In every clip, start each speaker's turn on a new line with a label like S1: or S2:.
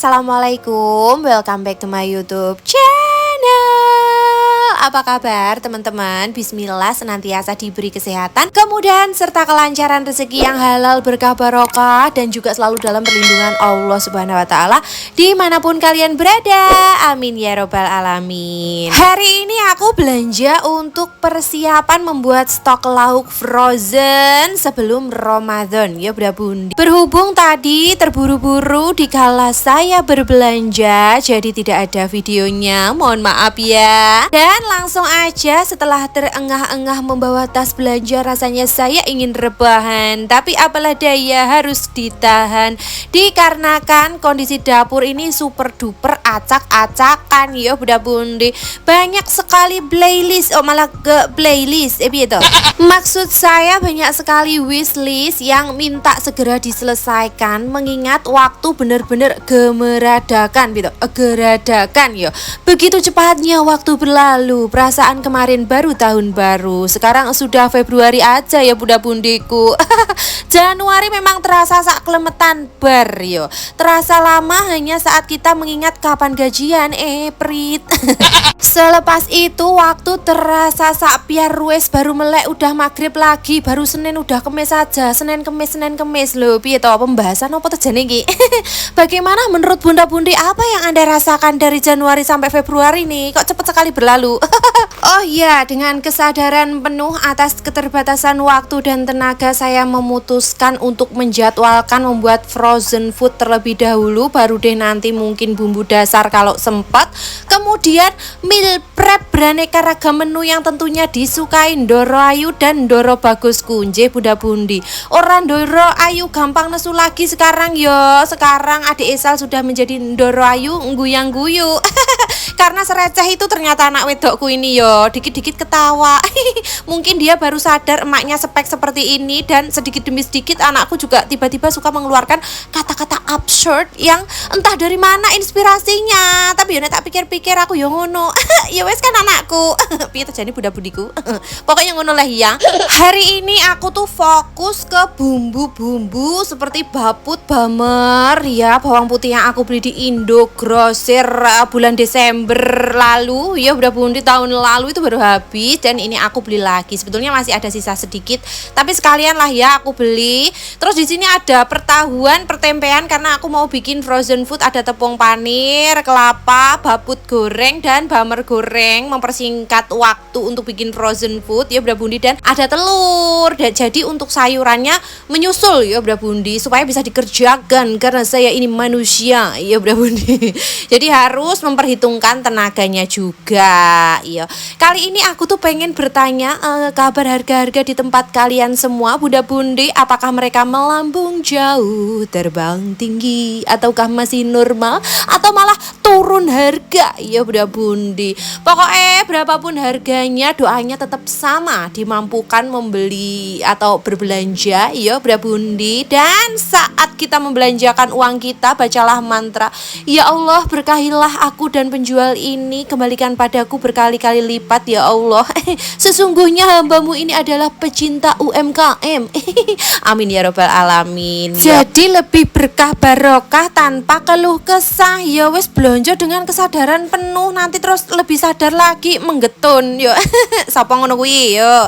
S1: assalamualaikum, welcome back to my YouTube channel. Apa kabar teman-teman? Bismillah, senantiasa diberi kesehatan, kemudahan serta kelancaran rezeki yang halal, berkah barokah, dan juga selalu dalam perlindungan Allah Subhanahu wa Ta'ala dimanapun kalian berada. Amin ya robbal alamin. Hari ini aku belanja untuk persiapan membuat stok lauk frozen sebelum Ramadan ya Bunda Bundi. Berhubung tadi terburu-buru dikala saya berbelanja, jadi tidak ada videonya, mohon maaf ya. Dan langsung aja setelah terengah-engah membawa tas belanja, rasanya saya ingin rebahan, tapi apalah daya harus ditahan dikarenakan kondisi dapur ini super duper acak-acakan ya Bunda Bundi. Banyak sekali playlist, malah ke playlist gitu. Maksud saya banyak sekali wishlist yang minta segera diselesaikan, mengingat waktu bener-bener gemeradakan gitu, geradakan ya. Begitu cepatnya waktu berlalu, perasaan kemarin baru tahun baru, sekarang sudah Februari aja ya Bunda Bundiku. Januari memang terasa sak kelemetan bar yo. Terasa lama hanya saat kita mengingat kapan gajian, Prit. Selepas itu waktu terasa sak piar rues, baru melek udah maghrib lagi, baru Senin udah Kemis saja, Senin Kemis loh. Piye toh pembahasan apa terjadi iki? Bagaimana menurut Bunda Bundi, apa yang Anda rasakan dari Januari sampai Februari nih? Kok cepat sekali berlalu? Oh iya, dengan kesadaran penuh atas keterbatasan waktu dan tenaga, saya memutuskan untuk menjadwalkan membuat frozen food terlebih dahulu, baru deh nanti mungkin bumbu dasar kalau sempat. Kemudian meal prep beraneka ragam menu yang tentunya disukai Ndoro Ayu dan Ndoro Bagus kunje Bunda Bundi. Orang Ndoro Ayu gampang nesu lagi sekarang yo. Sekarang adik Esal sudah menjadi Ndoro Ayu guyang-guyu. Karena sereceh itu ternyata anak wedokku ini yo, dikit-dikit ketawa. Mungkin dia baru sadar emaknya spek seperti ini, dan sedikit demi sedikit anakku juga tiba-tiba suka mengeluarkan kata-kata absurd yang entah dari mana inspirasinya. Tapi yo nek tak pikir-pikir aku yo ngono. Ya wes kan anakku. Piye terjadi Bunda Budiku. Pokoknya ngono lah ya. Hari ini aku tuh fokus ke bumbu-bumbu seperti baput, bamer ya, bawang putih yang aku beli di Indogrosir bulan Desember lalu ya Bunda Bundi, tahun lalu itu baru habis, dan ini aku beli lagi. Sebetulnya masih ada sisa sedikit, tapi sekalian lah ya aku beli. Terus di sini ada pertahuan, pertempean karena aku mau bikin frozen food, ada tepung panir, kelapa, baput goreng, dan bamer goreng, mempersingkat waktu untuk bikin frozen food ya Bunda Bundi. Dan ada telur, dan jadi untuk sayurannya menyusul ya Bunda Bundi, supaya bisa dikerjakan karena saya ini manusia ya Bunda Bundi. Jadi harus memperhitungkan tenaganya juga ya. Kali ini aku tuh pengen bertanya kabar harga-harga di tempat kalian semua Bunda Bundi, apakah mereka melambung jauh, terbang tinggi, ataukah masih normal, atau malah turun harga ya Bunda Bundi. Pokoknya berapapun harganya, doanya tetap sama, dimampukan membeli atau berbelanja ya Bunda Bundi. Dan saat kita membelanjakan uang kita, bacalah mantra, ya Allah berkahilah aku dan penjual ini, kembalikan padaku berkali-kali lipat ya Allah. Sesungguhnya hambamu ini adalah pecinta UMKM. Amin ya robbal alamin. Jadi lebih berkah barokah tanpa keluh kesah ya. Wes belanja dengan kesadaran penuh, nanti terus lebih sadar lagi menggetun yo. Sapa ngono kuwi yo.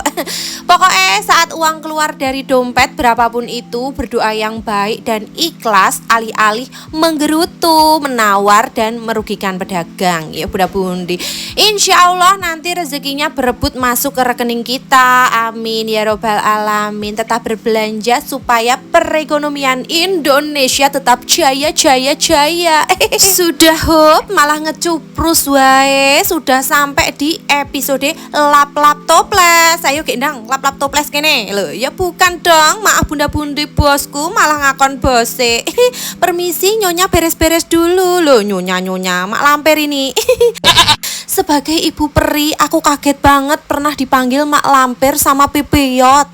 S1: Pokoknya saat uang keluar dari dompet berapapun itu, berdoa yang baik dan ikhlas, alih-alih menggerutu, menawar, dan merugikan pedagang ya Bunda Bundi. Insya Allah nanti rezekinya berebut masuk ke rekening kita. Amin ya robbal alamin. Tetap berbelanja supaya perekonomian Indonesia tetap jaya. Sudah hop malah ngecuprus wae, sudah sampai di episode lap-lap toples. Ayo gendang lap-lap toples kene lho. Ya bukan dong, maaf Bunda Bundi bosku, malah ngakon bose. Permisi nyonya, beres-beres dulu loh. Nyonya mak lamper ini. Sebagai ibu peri, aku kaget banget pernah dipanggil Mak Lampir sama Pipiyot.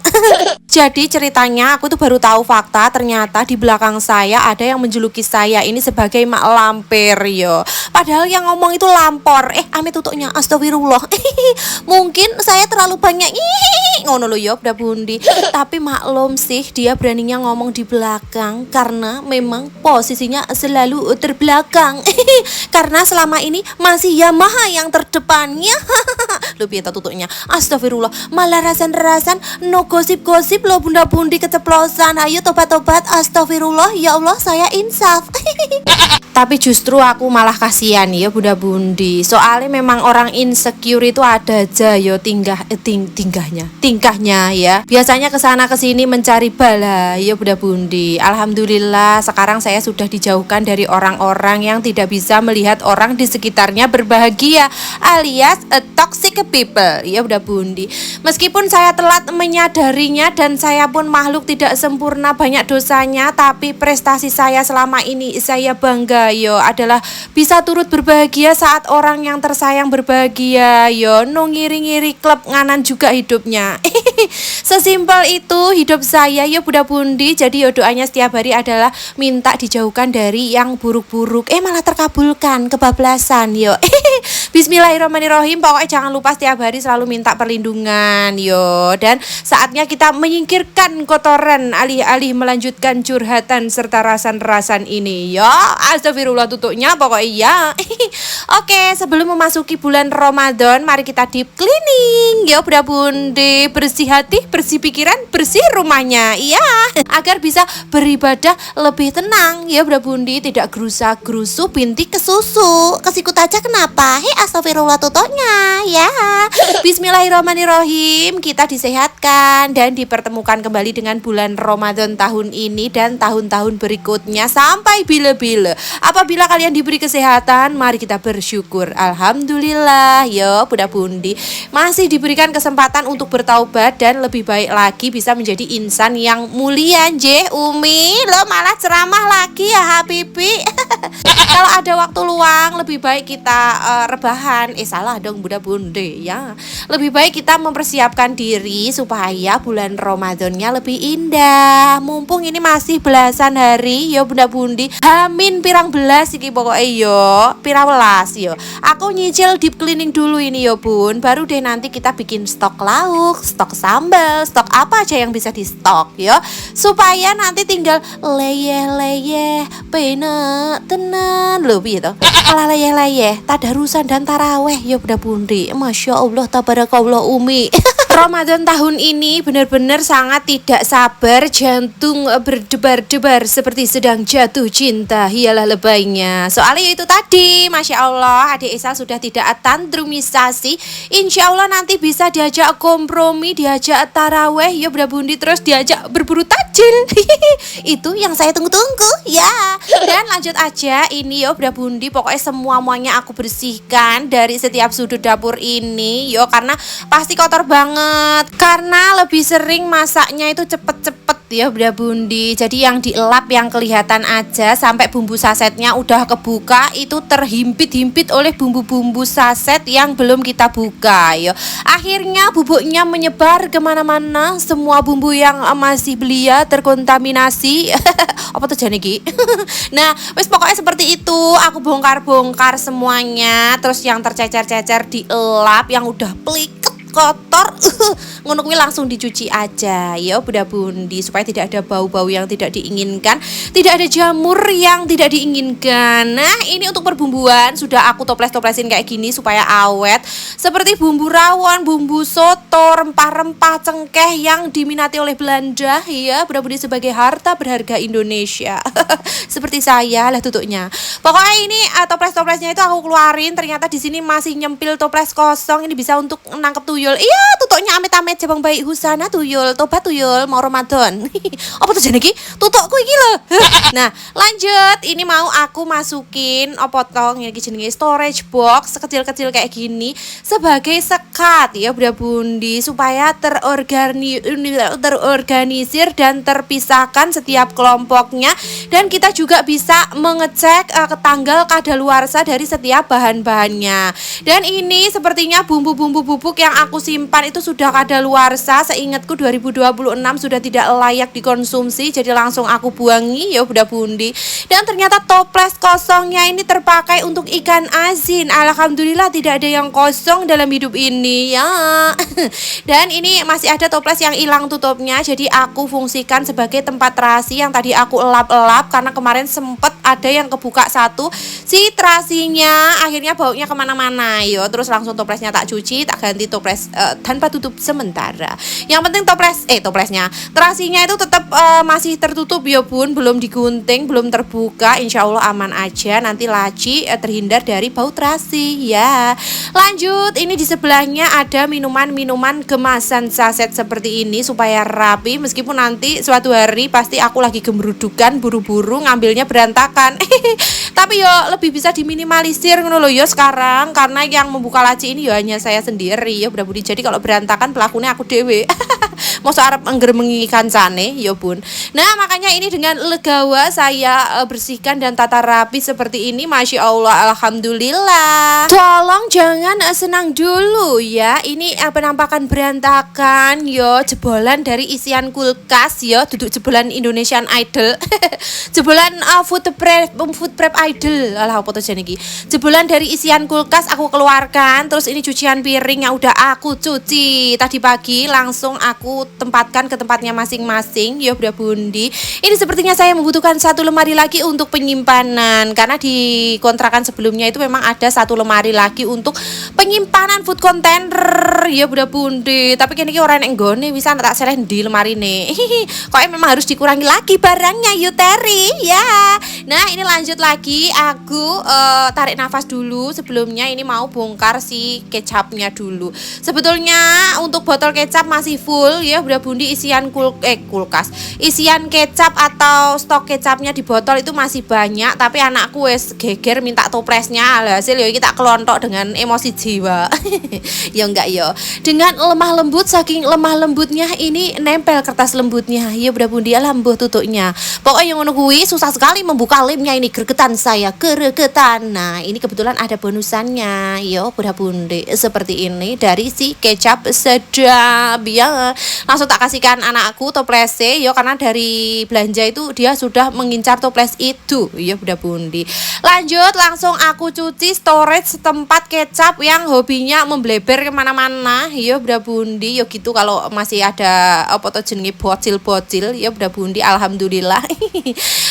S1: Jadi ceritanya aku tuh baru tahu fakta, ternyata di belakang saya ada yang menjuluki saya ini sebagai Mak Lampir yo. Padahal yang ngomong itu Lampor. Amit tutupnya astagfirullah. Mungkin saya terlalu banyak ngono lo yo udah bundi. Tapi maklum sih dia beraninya ngomong di belakang karena memang posisinya selalu terbelakang. Karena selama ini masih Yamaha yang terdepannya. Lu piye tutupnya? Astagfirullah, malah rasan-rasan no gosip-gosip lo bunda-bundi keceplosan. Ayo tobat-tobat, astagfirullah, ya Allah saya insaf. Tapi justru aku malah kasihan ya bunda-bundi. Soalnya memang orang insecure itu ada aja yo tingkahnya ya. Biasanya kesana kesini mencari bala ya bunda-bundi. Alhamdulillah sekarang saya sudah dijauhkan dari orang-orang yang tidak bisa melihat orang di sekitarnya berbahagia, alias toxic people ya bunda-bundi. Meskipun saya telat menyadarinya dan saya pun makhluk tidak sempurna, banyak dosanya, tapi prestasi saya selama ini saya bangga yo adalah bisa turut berbahagia saat orang yang tersayang berbahagia yo. No ngiri-ngiri klub nganan juga hidupnya. Sesimpel itu hidup saya yo bunda-bundi. Jadi yo doanya setiap hari adalah minta dijauhkan dari yang buruk-buruk. Malah terkabulkan, kebablasan yo. Bismillahirrahmanirrahim. Pokoknya jangan lupa setiap hari selalu minta perlindungan yo. Dan saatnya kita menyingkirkan kotoran alih-alih melanjutkan curhatan serta rasan-rasan ini yo. Astagfirullah tutupnya pokoknya ya. Oke, sebelum memasuki bulan Ramadan, mari kita deep cleaning yo bunda-bundi. Bersih hati, bersih pikiran, bersih rumahnya. Iya, agar bisa beribadah lebih tenang ya bunda-bundi. Tidak gerusa-gerusu bintik ke susu. Kesikut aja kenapa? Astagfirullah tutupnya ya. Bismillahirrahmanirrahim. Kita disehatkan dan dipertemukan kembali dengan bulan Ramadan tahun ini dan tahun-tahun berikutnya sampai bila-bila. Apabila kalian diberi kesehatan, mari kita bersyukur. Alhamdulillah yo bunda-bundi masih diberikan kesempatan untuk bertaubat dan lebih baik lagi bisa menjadi insan yang mulia. Umi lo malah ceramah lagi ya Habibi. Kalau ada waktu luang lebih baik kita rebahan. Salah dong bunda-bundi ya. Lebih baik kita mempersiapkan diri supaya bulan Ramadannya lebih indah. Mumpung ini masih belasan hari yo bunda-bundi. Amin pirang belas iki pokoknya yo. Pirang belas yo. Aku nyicil deep cleaning dulu ini yo bun. Baru deh nanti kita bikin stok lauk, stok sambal, stok apa aja yang bisa di stok yo. Supaya nanti tinggal leyeh-leyeh pena tenan loh gitu. Ala leyeh-leyeh tadarusan dan taraweh ya bunda-bundi. Masya Allah tabarakallah Umi. Ramadan tahun ini benar-benar sangat tidak sabar, jantung berdebar-debar seperti sedang jatuh cinta. Hialah lebaynya. Soalnya itu tadi, Masya Allah, adik Isa sudah tidak tantrumisasi. Insya Allah nanti bisa diajak kompromi, diajak taraweh, ya bunda-bundi, terus diajak berburu takjil. Itu yang saya tunggu-tunggu, ya. Dan lanjut aja, ini ya bunda-bundi, pokoknya semuanya aku bersihkan dari setiap sudut dapur ini, yo, karena pasti kotor banget. Karena lebih sering masaknya itu cepet-cepet ya bunda-bundi. Jadi yang dielap yang kelihatan aja, sampai bumbu sasetnya udah kebuka itu terhimpit-himpit oleh bumbu-bumbu saset yang belum kita buka yo. Akhirnya bubuknya menyebar kemana-mana, semua bumbu yang masih belia terkontaminasi. Apa tuh jane iki? Nah, wes pokoknya seperti itu. Aku bongkar-bongkar semuanya, terus yang tercecer-cecer dielap, yang udah pliket kotor ngono kuwi langsung dicuci aja ya bunda-bundi, supaya tidak ada bau-bau yang tidak diinginkan, tidak ada jamur yang tidak diinginkan. Nah, ini untuk perbumbuan sudah aku toples-toplesin kayak gini supaya awet, seperti bumbu rawon, bumbu soto, rempah-rempah cengkeh yang diminati oleh Belanda ya bunda-bundi, sebagai harta berharga Indonesia. Seperti saya lah tutupnya. Pokoknya ini toples-toplesnya itu aku keluarin, ternyata di sini masih nyempil toples kosong. Ini bisa untuk nangkep tuyul. Iya, tutoknya amit-amit jabang bayi Husana tuyul, tobat tuyul mau Ramadan. Apa tuh jane iki? Tutokku iki lho. Nah, lanjut. Ini mau aku masukin potong iki jenenge storage box kecil-kecil kayak gini sebagai sekat ya bunda-bundi, supaya terorganisir dan terpisahkan setiap kelompoknya, dan kita juga bisa mengecek tanggal kadaluarsa dari setiap bahan-bahannya. Dan ini sepertinya bumbu-bumbu bubuk yang aku simpan itu sudah kadaluarsa. Seingatku 2026 sudah tidak layak dikonsumsi, jadi langsung aku buangi ya Bunda Bundi. Dan ternyata toples kosongnya ini terpakai untuk ikan asin. Alhamdulillah tidak ada yang kosong dalam hidup ini ya. Dan ini masih ada toples yang hilang tutupnya, jadi aku fungsikan sebagai tempat terasi yang tadi aku elap-elap karena kemarin sempet ada yang kebuka satu si terasinya, akhirnya baunya kemana-mana yo. Terus langsung toplesnya tak cuci, tak ganti toples tanpa tutup sementara. Yang penting toplesnya terasinya itu tetap masih tertutup ya Bun, belum digunting, belum terbuka. Insya Allah aman aja, nanti laci terhindar dari bau terasi ya. Lanjut, ini di sebelahnya ada minuman kemasan saset seperti ini supaya rapi, meskipun nanti suatu hari pasti aku lagi gemrudukan buru-buru ngambilnya berantakan. Tapi yo lebih bisa diminimalisir ngono lho yo sekarang, karena yang membuka laci ini yo hanya saya sendiri ya Bunda Budi. Jadi kalau berantakan pelakunya aku dewe. Masa arep engger-mengi kancane ya Bun. Nah, makanya ini dengan legawa saya bersihkan dan tata rapi seperti ini. Masya Allah, alhamdulillah. Tolong jangan senang dulu ya. Ini penampakan berantakan yo, jebolan dari isian kulkas yo, duduk jebolan Indonesian Idol. Jebolan food prep idol. Alah apa tuh iki. Jebolan dari isian kulkas aku keluarkan. Terus ini cucian piring yang udah aku cuci tadi pagi, langsung aku tempatkan ke tempatnya masing-masing ya Bunda Bundi. Ini sepertinya saya membutuhkan satu lemari lagi untuk penyimpanan, karena di kontrakan sebelumnya itu memang ada satu lemari lagi untuk penyimpanan food container ya Bunda Bundi. Tapi kini orang yang nggone bisa tak seleh di lemari nih. Kok memang harus dikurangi lagi barangnya Yuteri ya. Nah, ini lanjut lagi, aku tarik nafas dulu. Sebelumnya ini mau bongkar si kecapnya dulu. Sebetulnya untuk botol kecap masih full ya Bunda Bundi, isian kulkas. Isian kecap atau stok kecapnya di botol itu masih banyak, tapi anakku wes geger minta toplesnya. Alhasil ya kita kelontok dengan emosi jiwa. Ya enggak ya. Dengan lemah lembut, saking lemah lembutnya ini nempel kertas lembutnya. Ya Bunda Bundi, lembut tutupnya. Pokoknya yang ngono kuwi susah sekali membuka lemnya ini, gregetan saya, gregetan. Nah, ini kebetulan ada bonusannya. Yo Bunda Bundi, seperti ini dari si kecap sedap ya. Langsung tak kasihkan anakku toplesnya yo, karena dari belanja itu dia sudah mengincar toples itu ya Bunda Bundi. Lanjut, langsung aku cuci storage tempat kecap yang hobinya membleber kemana-mana ya Bunda Bundi. Yo gitu, kalau masih ada apa tuh jenenge bocil-bocil ya Bunda Bundi, alhamdulillah.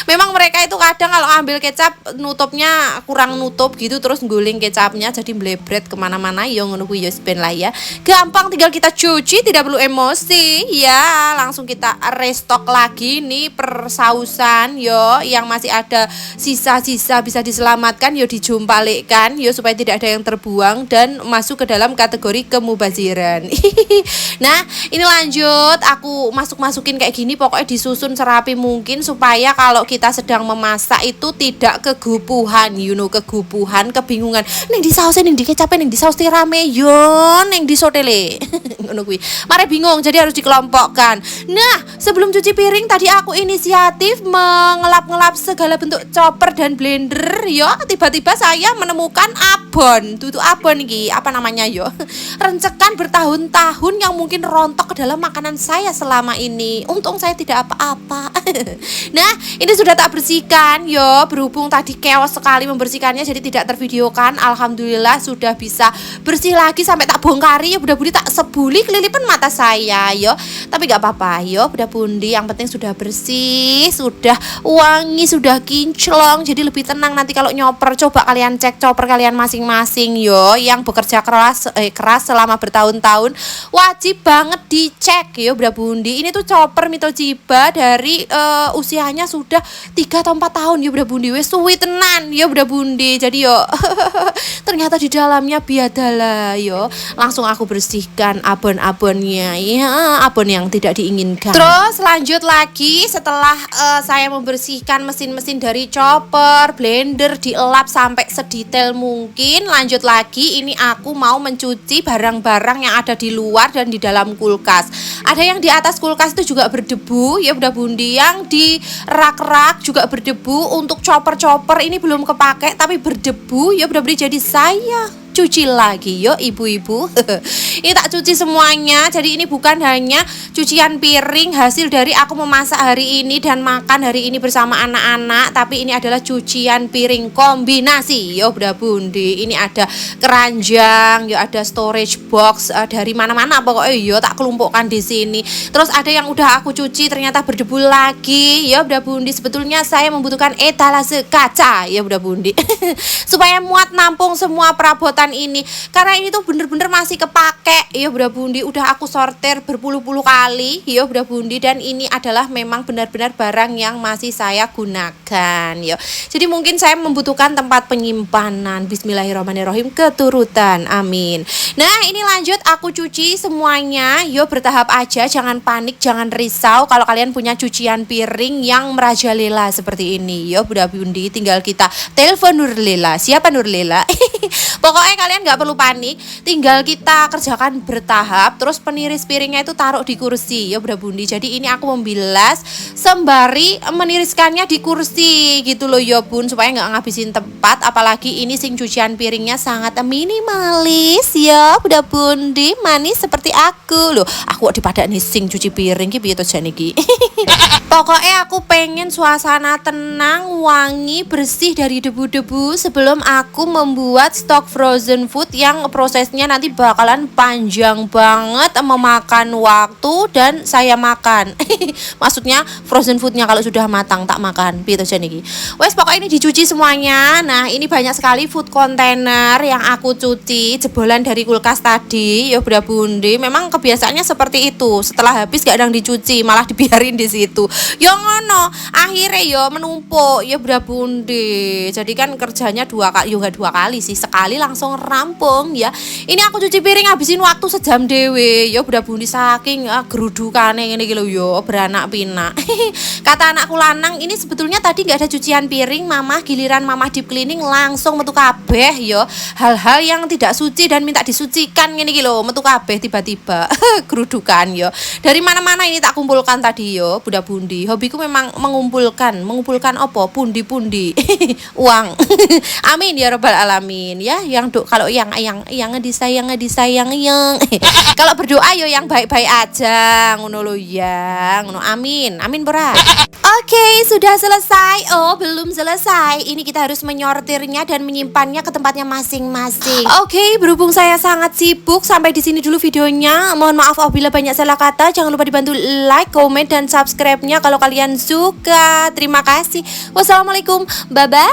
S1: Memang mereka itu kadang kalau ambil kecap nutupnya kurang nutup gitu, terus guling kecapnya jadi blebret kemana-mana. Yo ngono kuwi yo ben lah ya. Gampang, tinggal kita cuci, tidak perlu emosi ya. Langsung kita restock lagi nih persausan yo, yang masih ada sisa-sisa bisa diselamatkan yo, dijumpalikkan yo supaya tidak ada yang terbuang dan masuk ke dalam kategori kemubaziran. Nah, ini lanjut aku masukin kayak gini, pokoknya disusun serapi mungkin supaya kalau kita sedang memasak itu tidak kegupuhan, kegupuhan, kebingungan. Ning di saus ning di kecap ning di saus tirame yo, ning di sotele. Ngono kuwi. Mare bingung, jadi harus dikelompokkan. Nah, sebelum cuci piring tadi aku inisiatif mengelap-ngelap segala bentuk chopper dan blender yo. Tiba-tiba saya menemukan abon. Tutu abon iki, apa namanya yo? Rencekan bertahun-tahun yang mungkin rontok ke dalam makanan saya selama ini. Untung saya tidak apa-apa. Nah, ini sudah tak bersihkan yo. Berhubung tadi chaos sekali membersihkannya, jadi tidak tervideokan. Alhamdulillah sudah bisa bersih lagi sampai tak bongkari ya Bunda Bundi, tak sebuli kelilipan mata saya yo. Tapi gak apa-apa yo Bunda Bundi, yang penting sudah bersih, sudah wangi, sudah kinclong, jadi lebih tenang nanti kalau nyoper. Coba kalian cek chopper kalian masing-masing yo, yang bekerja keras selama bertahun-tahun, wajib banget dicek yo Bunda Bundi. Ini tuh chopper Mitochiba dari usianya sudah 3 atau 4 tahun ya Bunda Bundi, wes suwi tenan ya Bunda Bundi. Jadi yo ternyata di dalamnya biadala yo. Langsung aku bersihkan abon-abonnya ya. abon yang tidak diinginkan. Terus lanjut lagi setelah saya membersihkan mesin-mesin dari chopper, blender, dielap sampai sedetail mungkin. Lanjut lagi, ini aku mau mencuci barang-barang yang ada di luar dan di dalam kulkas. Ada yang di atas kulkas itu juga berdebu ya Bunda Bundi, yang di rak-rak juga berdebu. Untuk chopper-chopper ini belum kepake tapi berdebu ya Bunda Bundi, jadi saya cuci lagi yo ibu-ibu. Ini tak cuci semuanya. Jadi ini bukan hanya cucian piring hasil dari aku memasak hari ini dan makan hari ini bersama anak-anak, tapi ini adalah cucian piring kombinasi yo Bunda Bundi. Ini ada keranjang, yo ada storage box, dari mana-mana pokoknya yo tak kelompokkan di sini. Terus ada yang udah aku cuci ternyata berdebu lagi yo Bunda Bundi. Sebetulnya saya membutuhkan etalase kaca ya Bunda Bundi supaya muat nampung semua perabotan ini, karena ini tuh bener-bener masih kepake ya Bunda Bundi. Udah aku sortir berpuluh-puluh kali ya Bunda Bundi, dan ini adalah memang benar-benar barang yang masih saya gunakan ya. Jadi mungkin saya membutuhkan tempat penyimpanan. Bismillahirrahmanirrahim, keturutan, amin. Nah ini lanjut aku cuci semuanya yo, bertahap aja, jangan panik, jangan risau kalau kalian punya cucian piring yang merajalela seperti ini yo Bunda Bundi. Tinggal kita telepon Nurlela. Siapa Nurlela? Pokoknya kalian nggak perlu panik, tinggal kita kerjakan bertahap. Terus peniris piringnya itu taruh di kursi ya Bunda Bundi. Jadi ini aku membilas sembari meniriskannya di kursi gitu loh ya Bun, supaya nggak ngabisin tempat. Apalagi ini sing cucian piringnya sangat minimalis ya Bunda Bundi, manis seperti aku loh. Aku dipadani sing cuci piring ki piye to jane iki. Pokoknya aku pengen suasana tenang, wangi, bersih dari debu-debu sebelum aku membuat stok frozen food yang prosesnya nanti bakalan panjang banget, memakan waktu dan saya makan. Maksudnya frozen foodnya kalau sudah matang tak makan. Gitu niki. Wes pokoknya ini dicuci semuanya. Nah ini banyak sekali food container yang aku cuci jebolan dari kulkas tadi ya Bunda Bundi. Memang kebiasaannya seperti itu. Setelah habis gak ada yang dicuci, malah dibiarin di situ. Yo ngono, akhirnya yo menumpuk ya Bunda Bundi. Jadi kan kerjanya dua kali, yo gak dua kali sih, sekali langsung rampung ya. Ini aku cuci piring habisin waktu sejam dewe ya Bunda Bundi, saking gerudukane ngene iki lho yo, beranak pinak. Kata anakku lanang, ini sebetulnya tadi nggak ada cucian piring, mamah giliran mamah deep cleaning langsung metu kabeh yo. Hal-hal yang tidak suci dan minta disucikan ngene iki lho, metu kabeh tiba-tiba. Gerudukan yo. Dari mana-mana ini tak kumpulkan tadi yo Bunda Bundi. Hobiku memang mengumpulkan apa? Pundi-pundi uang. Amin ya robbal alamin ya. Yang kalau yang disayang yang kalau berdoa yo yang baik-baik aja ngono lo ya, ngono. Amin berat. Oke, sudah selesai. Oh belum selesai, ini kita harus menyortirnya dan menyimpannya ke tempatnya masing-masing. Oke, berhubung saya sangat sibuk, sampai di sini dulu videonya. Mohon maaf apabila banyak salah kata. Jangan lupa dibantu like, comment, dan subscribe-nya kalau kalian suka. Terima kasih. Wassalamualaikum, bye bye.